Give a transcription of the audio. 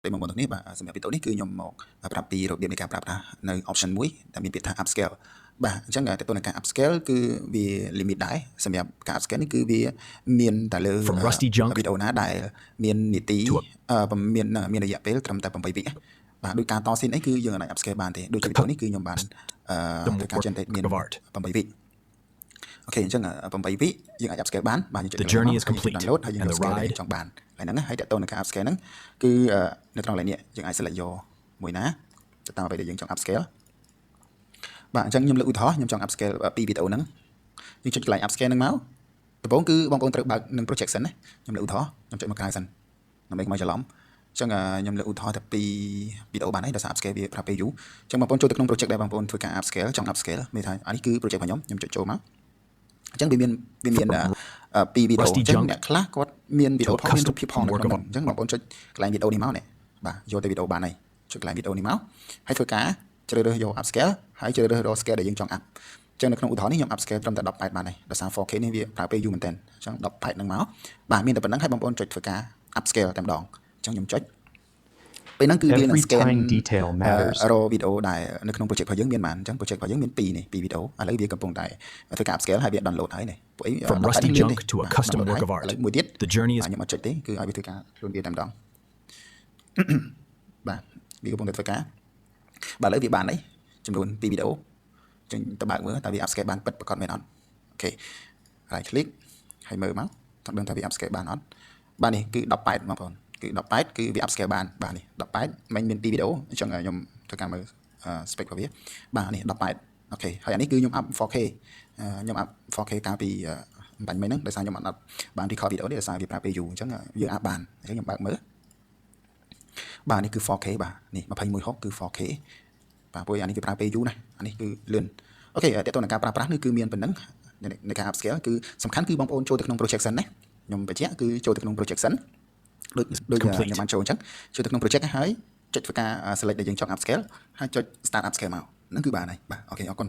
ពេលបងប្អូនទាំងនេះបាទសម្រាប់វីដេអូនេះគឺខ្ញុំមកប្រាប់ពីរបៀបនៃការប្រើប្រាស់នៅ option មួយដែលមានពាក្យថា upscale បាទអញ្ចឹងទៅនឹងការ upscale គឺវា limit ដែរសម្រាប់ការ upscale នេះគឺវាមានតែលើវីដេអូណាដែលមាននីតិមានរយៈពេលត្រឹមតែ8វិបាទដោយការតស៊ីនអីគឺយើងអាច upscale បានទេដូចជាវីដេអូនេះគឺខ្ញុំបានធ្វើការ generate មាន8វិអូខេអញ្ចឹង8វិយើងអាច upscale បានបាទយើងចុច download ហើយយើង upscale ដែលចង់បានហើយហ្នឹងហើយតើតើនឹងការ upscale ហ្នឹងគឺនៅត្រង់កន្លែងនេះយើងអាច select យកមួយណាទៅតាមអ្វីដែលយើងចង់ upscale បាទអញ្ចឹងខ្ញុំលើកឧទាហរណ៍ខ្ញុំចង់ upscale ពីវីដេអូហ្នឹងយើងចុចកន្លែង upscale ហ្នឹងមកដំបូងគឺបងប្អូនត្រូវបើកនឹង project សិនណាខ្ញុំលើកឧទាហរណ៍ខ្ញុំចុចមកក្រៅសិនដើម្បីកុំឲ្យច្រឡំអញ្ចឹងខ្ញុំលើកឧទាហរណ៍តែពីវីដេអូបានហើយដោយសារ upscale វាប្រាប់ពេលយូរអញ្ចឹងបងប្អូនចូលទៅក្នុង project ដែលបងប្អូនធ្វើការ upscale ចង់ upscale មានថាអានេះគឺ project របស់ខ្ញុំចុចចូលមកអញ្ចឹងវាមានពីវីដេអូអញ្ចឹងអ្នកខ្លះគាត់មានវីដេអូផងមានរូបភាពផងនៅក្នុងហ្នឹងអញ្ចឹងបងប្អូនចុចកន្លែងវីដេអូនេះមកនេះបាទយកទៅវីដេអូបានហើយចុចកន្លែងវីដេអូនេះមកហើយធ្វើការជ្រើសរើសយក upscale ហើយជ្រើសរើសរក scale ដែលយើងចង់ up អញ្ចឹងនៅក្នុងឧទាហរណ៍នេះខ្ញុំ upscale ត្រឹមតែ18បានហើយដោយសារ 4K នេះវាប្រើពេលយូរមែនតើអញ្ចឹង18ហ្នឹងមកបាទមានតែប៉ុណ្្នឹងហើយបងប្អូនចុចធ្វើការ upscale តែម្ដងអញ្ចឹងខ្ញុំចុចពេលហ្នឹងគឺវានឹង scan រកវីដេអូដែលនៅក្នុង project របស់យើងមានប៉ុន្មានអញ្ចឹង project របស់យើងមាន2នេះ2វីដេអូឥឡូវវាកំពុងតែធ្វើការ upscale ហើយវា download ហើយនេះពួកអី From rusty junk to a custom work of art មួយទៀត the journey is ខ្ញុំអត់ចុចទេគឺឲ្យវាធ្វើការខ្លួនវាតែម្ដងបាទវាកំពុងតែធ្វើការបាទឥឡូវវាបានហើយចំនួន2វីដេអូចឹងទៅបើកមើលតើវា upscale បានពិតប្រាកដមែនអត់អូខេហើយ click ហើយមើលមកតើដឹងថាវា upscale បានអត់បាទនេះគឺ18បងប្អូនគឺ18គឺវា upscale បានបាទនេះ18មិនមាន2វីដេអូអញ្ចឹងខ្ញុំធ្វើការមើល spec របស់វាបាទនេះ18អូខេហើយអានេះគឺខ្ញុំ up 4K ខ្ញុំ up 4K កាលពីបាញ់មិញហ្នឹងដោយសារខ្ញុំអត់បាន record វីដេអូនេះដោយសារវាប្រើពេលយូរអញ្ចឹងយើង up បានអញ្ចឹងខ្ញុំបើកមើលបាទនេះគឺ 4K បាទនេះ2160គឺ 4K បាទព្រោះអានេះវាប្រើពេលយូរណាស់អានេះគឺលឿនអូខេតើតើនឹងការប្រើប្រាស់នេះគឺមានប៉ុណ្ណឹងในការ upscale គឺសំខាន់គឺបងប្អូនចូលទៅក្នុង project សិនណាខ្ញុំបញ្ជាក់គឺចូលទៅក្នុង project សិនដូចខ្ញុំបានចូលអញ្ចឹងចូលទៅក្នុង project ហើយចុចធ្វើការ select ដែលយើងចង់ upscale ហើយចុច start upscale មកហ្នឹងគឺបានហើយបាទអូខេអរគុណ